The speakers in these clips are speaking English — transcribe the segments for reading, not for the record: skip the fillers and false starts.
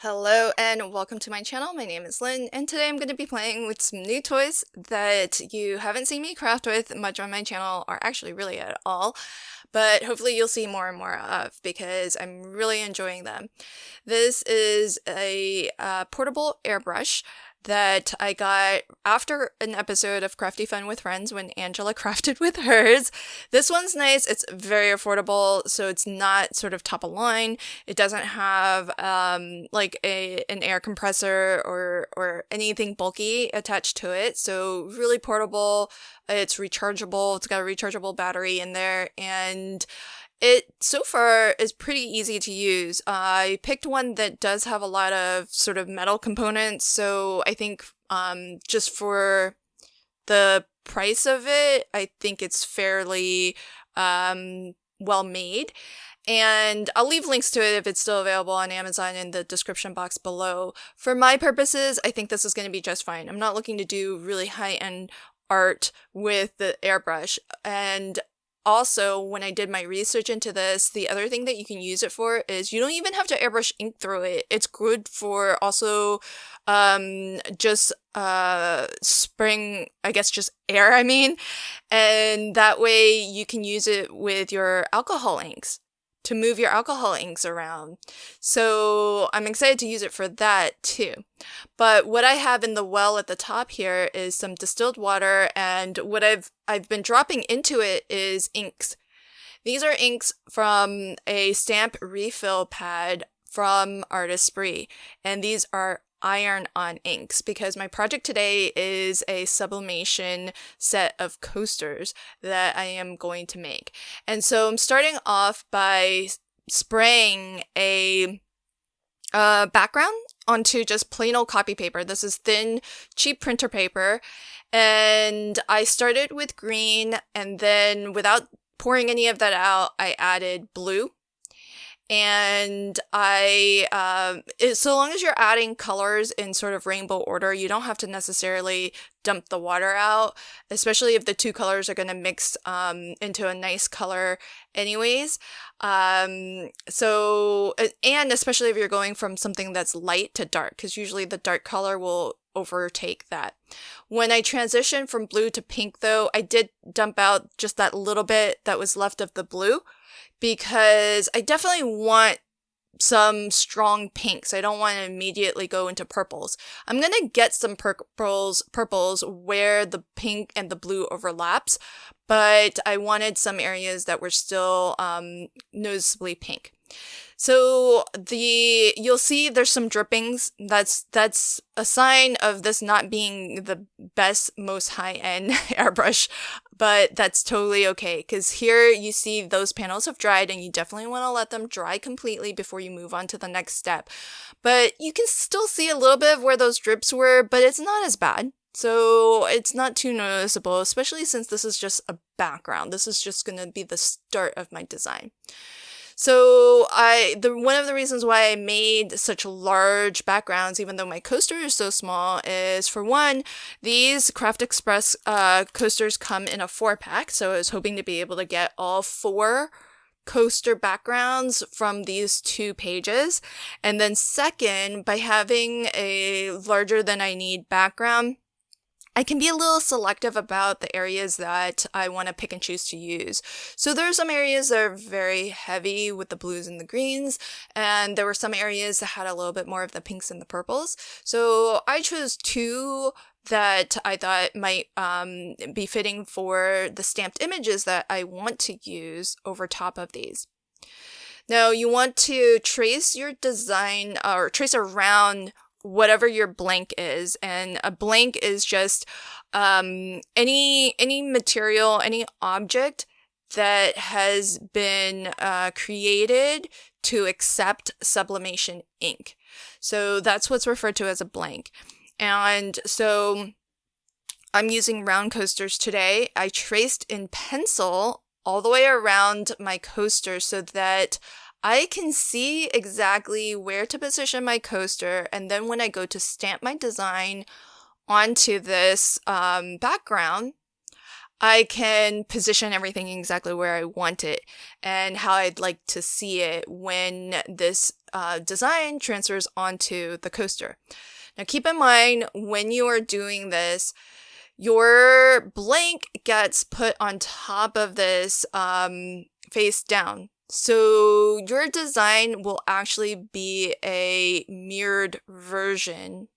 Hello and welcome to my channel. My name is Lynn and today I'm going to be playing with some new toys that you haven't seen me craft with much on my channel, or actually really at all, but hopefully you'll see more and more of because I'm really enjoying them. This is a portable airbrush that I got after an episode of Crafty Fun with Friends when Angela crafted with hers. This one's nice. It's very affordable, so it's not sort of top of line. It doesn't have like an air compressor or anything bulky attached to it. So really portable. It's rechargeable. It's got a rechargeable battery in there, and it so far is pretty easy to use. I picked one that does have a lot of sort of metal components, so I think just for the price of it, I think it's fairly well made. And I'll leave links to it if it's still available on Amazon in the description box below. For my purposes, I think this is going to be just fine. I'm not looking to do really high-end art with the airbrush. And also, when I did my research into this, the other thing that you can use it for is you don't even have to airbrush ink through it. It's good for also just spraying, I guess just air, and that way you can use it with your alcohol inks to move your alcohol inks around. So I'm excited to use it for that too. But what I have in the well at the top here is some distilled water, and what I've been dropping into it is inks. These are inks from a stamp refill pad from Artesprix, and these are iron-on inks because my project today is a sublimation set of coasters that I am going to make. And so I'm starting off by spraying a background onto just plain old copy paper. This is thin, cheap printer paper, and I started with green, and then without pouring any of that out, I added blue. And so long as you're adding colors in sort of rainbow order, you don't have to necessarily dump the water out, especially if the two colors are going to mix into a nice color anyways. And especially if you're going from something that's light to dark, because usually the dark color will overtake that. When I transitioned from blue to pink, though, I did dump out just that little bit that was left of the blue, because I definitely want some strong pinks. I don't want to immediately go into purples. I'm going to get some purples where the pink and the blue overlaps, but I wanted some areas that were still noticeably pink. So you'll see there's some drippings. That's a sign of this not being the best, most high-end airbrush, but that's totally okay, because here you see those panels have dried, and you definitely want to let them dry completely before you move on to the next step. But you can still see a little bit of where those drips were, but it's not as bad. So it's not too noticeable, especially since this is just a background. This is just going to be the start of my design. So one of the reasons why I made such large backgrounds, even though my coaster is so small, is for one, these Craft Express coasters come in a 4-pack. So I was hoping to be able to get all 4 coaster backgrounds from these 2 pages. And then second, by having a larger than I need background, I can be a little selective about the areas that I want to pick and choose to use. So there are some areas that are very heavy with the blues and the greens, and there were some areas that had a little bit more of the pinks and the purples. So I chose 2 that I thought might be fitting for the stamped images that I want to use over top of these. Now you want to trace your design or trace around whatever your blank is, and a blank is just any material, any object that has been created to accept sublimation ink. So that's what's referred to as a blank. And so I'm using round coasters today. I traced in pencil all the way around my coaster so that I can see exactly where to position my coaster, and then when I go to stamp my design onto this background, I can position everything exactly where I want it and how I'd like to see it when this design transfers onto the coaster. Now keep in mind, when you are doing this, your blank gets put on top of this face down. So your design will actually be a mirrored version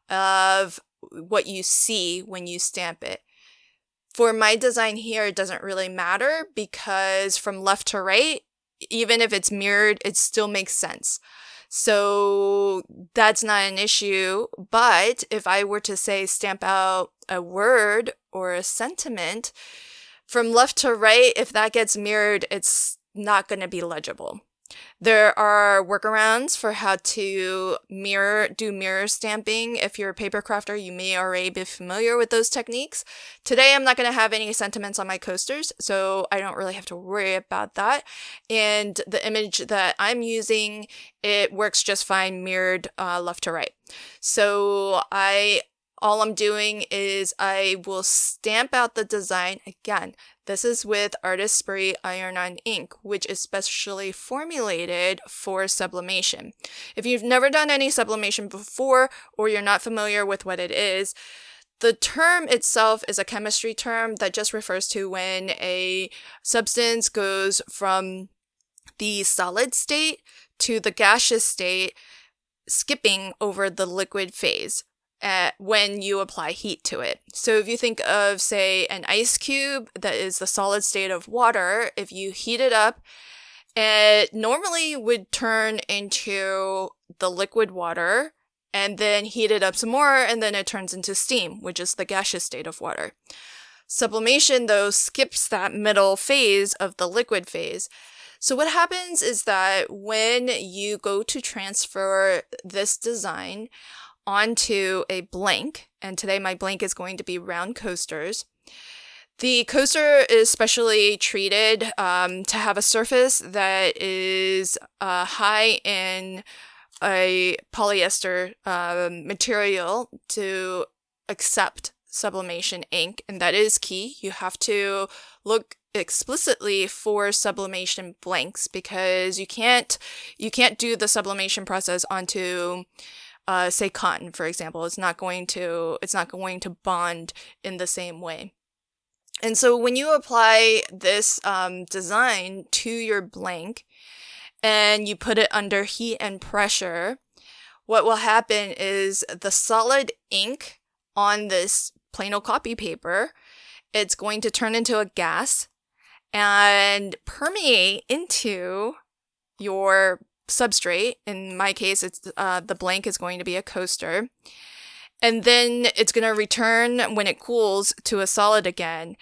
of what you see when you stamp it. For my design here, it doesn't really matter because from left to right, even if it's mirrored, it still makes sense. So that's not an issue. But if I were to say stamp out a word or a sentiment, from left to right, if that gets mirrored, it's not going to be legible. There are workarounds for how to do mirror stamping. If you're a paper crafter, you may already be familiar with those techniques. Today, I'm not going to have any sentiments on my coasters, so I don't really have to worry about that. And the image that I'm using, it works just fine mirrored left to right. So all I'm doing is I will stamp out the design. Again, this is with Artesprix iron-on ink, which is specially formulated for sublimation. If you've never done any sublimation before, or you're not familiar with what it is, the term itself is a chemistry term that just refers to when a substance goes from the solid state to the gaseous state, skipping over the liquid phase when you apply heat to it. So if you think of, say, an ice cube that is the solid state of water, if you heat it up, it normally would turn into the liquid water and then heat it up some more, and then it turns into steam, which is the gaseous state of water. Sublimation, though, skips that middle phase of the liquid phase. So what happens is that when you go to transfer this design onto a blank, and today my blank is going to be round coasters. The coaster is specially treated to have a surface that is high in a polyester material to accept sublimation ink, and that is key. You have to look explicitly for sublimation blanks because you can't do the sublimation process onto say cotton, for example. It's not going to bond in the same way. And so when you apply this design to your blank and you put it under heat and pressure, what will happen is the solid ink on this plain old copy paper, it's going to turn into a gas and permeate into your substrate. In my case, it's the blank is going to be a coaster, and then it's going to return when it cools to a solid again.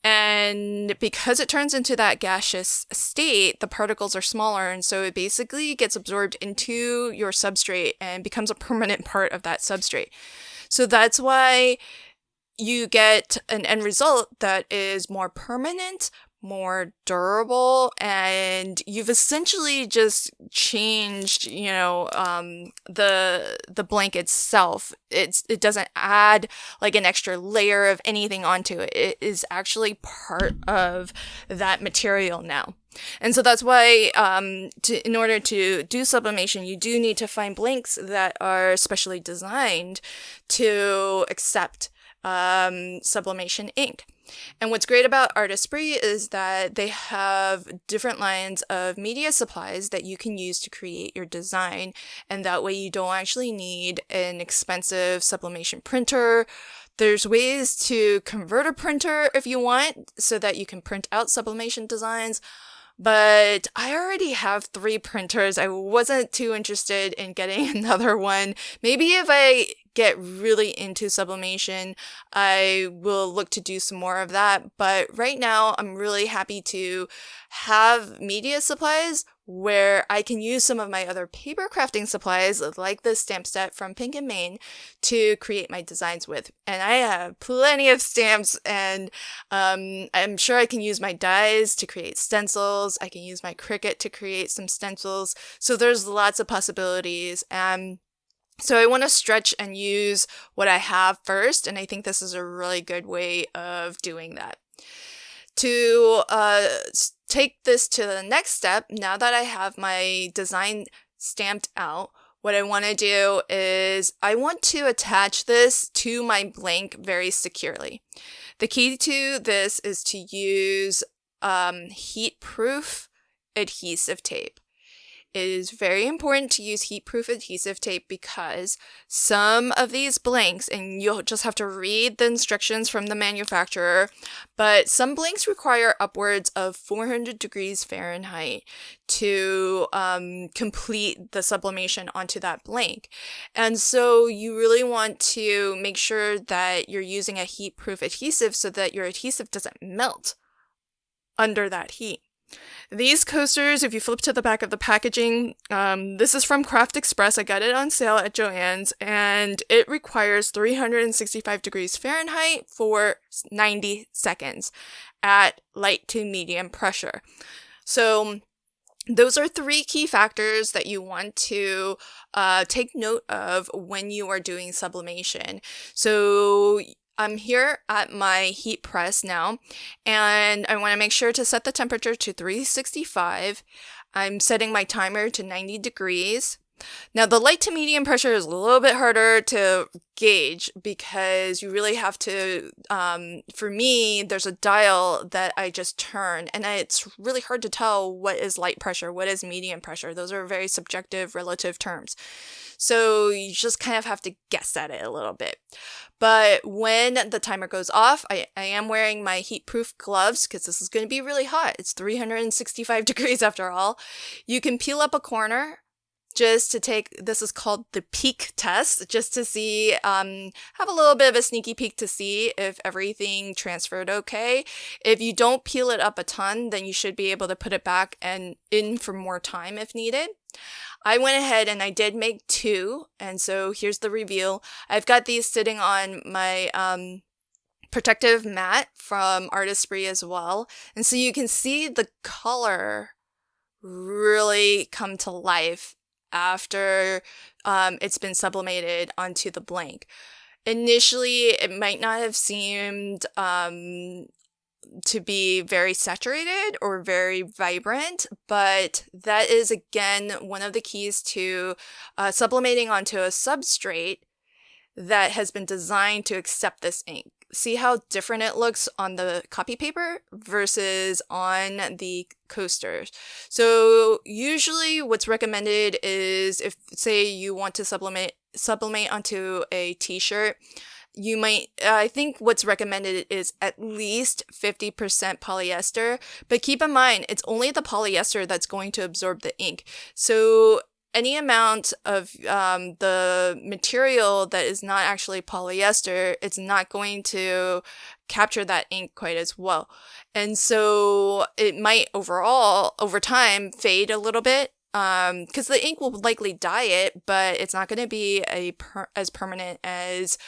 And because it turns into that gaseous state, the particles are smaller, and so it basically gets absorbed into your substrate and becomes a permanent part of that substrate. So that's why you get an end result that is more permanent, more durable, and you've essentially just changed, the blank itself. It doesn't add like an extra layer of anything onto it. It is actually part of that material now. And so that's why in order to do sublimation, you do need to find blanks that are specially designed to accept sublimation ink. And what's great about Artesprix is that they have different lines of media supplies that you can use to create your design, and that way you don't actually need an expensive sublimation printer. There's ways to convert a printer if you want so that you can print out sublimation designs. But I already have 3 printers. I wasn't too interested in getting another one. Maybe if I get really into sublimation, I will look to do some more of that. But right now, I'm really happy to have media supplies where I can use some of my other paper crafting supplies, like this stamp set from Pink and Main, to create my designs with. And I have plenty of stamps, and I'm sure I can use my dies to create stencils. I can use my Cricut to create some stencils. So there's lots of possibilities. And So I want to stretch and use what I have first, and I think this is a really good way of doing that. To take this to the next step, now that I have my design stamped out, what I want to do is I want to attach this to my blank very securely. The key to this is to use heat-proof adhesive tape. It is very important to use heat-proof adhesive tape because some of these blanks, and you'll just have to read the instructions from the manufacturer, but some blanks require upwards of 400 degrees Fahrenheit to complete the sublimation onto that blank. And so you really want to make sure that you're using a heat-proof adhesive so that your adhesive doesn't melt under that heat. These coasters, if you flip to the back of the packaging, this is from Craft Express. I got it on sale at Joann's, and it requires 365 degrees Fahrenheit for 90 seconds at light to medium pressure. So those are 3 key factors that you want to take note of when you are doing sublimation. So I'm here at my heat press now, and I want to make sure to set the temperature to 365. I'm setting my timer to 90 degrees. Now, the light to medium pressure is a little bit harder to gauge because you really have to, for me, there's a dial that I just turn, and it's really hard to tell what is light pressure, what is medium pressure. Those are very subjective, relative terms. So you just kind of have to guess at it a little bit. But when the timer goes off, I am wearing my heat-proof gloves because this is going to be really hot. It's 365 degrees after all. You can peel up a corner just to take, this is called the peek test, just to see, have a little bit of a sneaky peek to see if everything transferred okay. If you don't peel it up a ton, then you should be able to put it back and in for more time if needed. I went ahead and I did make 2, and so here's the reveal. I've got these sitting on my protective mat from Artesprix as well, and so you can see the color really come to life after it's been sublimated onto the blank. Initially, it might not have seemed to be very saturated or very vibrant, but that is again one of the keys to sublimating onto a substrate that has been designed to accept this ink. See how different it looks on the copy paper versus on the coasters. So usually what's recommended is if, say, you want to sublimate onto a t-shirt, you might, I think what's recommended is at least 50% polyester, but keep in mind, it's only the polyester that's going to absorb the ink. So any amount of the material that is not actually polyester, it's not going to capture that ink quite as well. And so it might overall, over time, fade a little bit. Because the ink will likely dye it, but it's not going to be as permanent as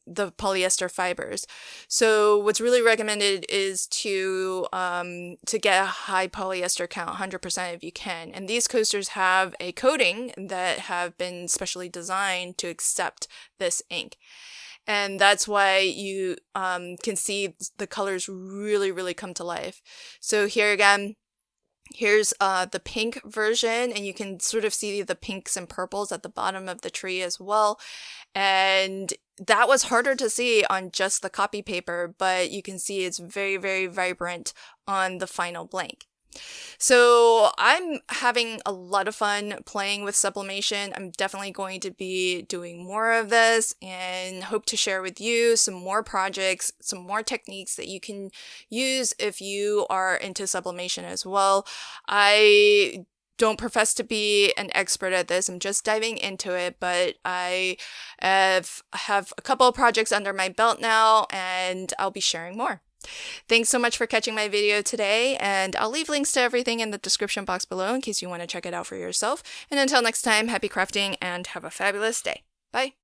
the polyester fibers. So what's really recommended is to get a high polyester count, 100% if you can. And these coasters have a coating that have been specially designed to accept this ink. And that's why you can see the colors really, really come to life. So here again, here's the pink version, and you can sort of see the pinks and purples at the bottom of the tree as well. And that was harder to see on just the copy paper, but you can see it's very, very vibrant on the final blank. So I'm having a lot of fun playing with sublimation. I'm definitely going to be doing more of this and hope to share with you some more projects, some more techniques that you can use if you are into sublimation as well. I don't profess to be an expert at this. I'm just diving into it, but I have a couple of projects under my belt now, and I'll be sharing more. Thanks so much for catching my video today, and I'll leave links to everything in the description box below in case you want to check it out for yourself. And until next time, happy crafting and have a fabulous day. Bye!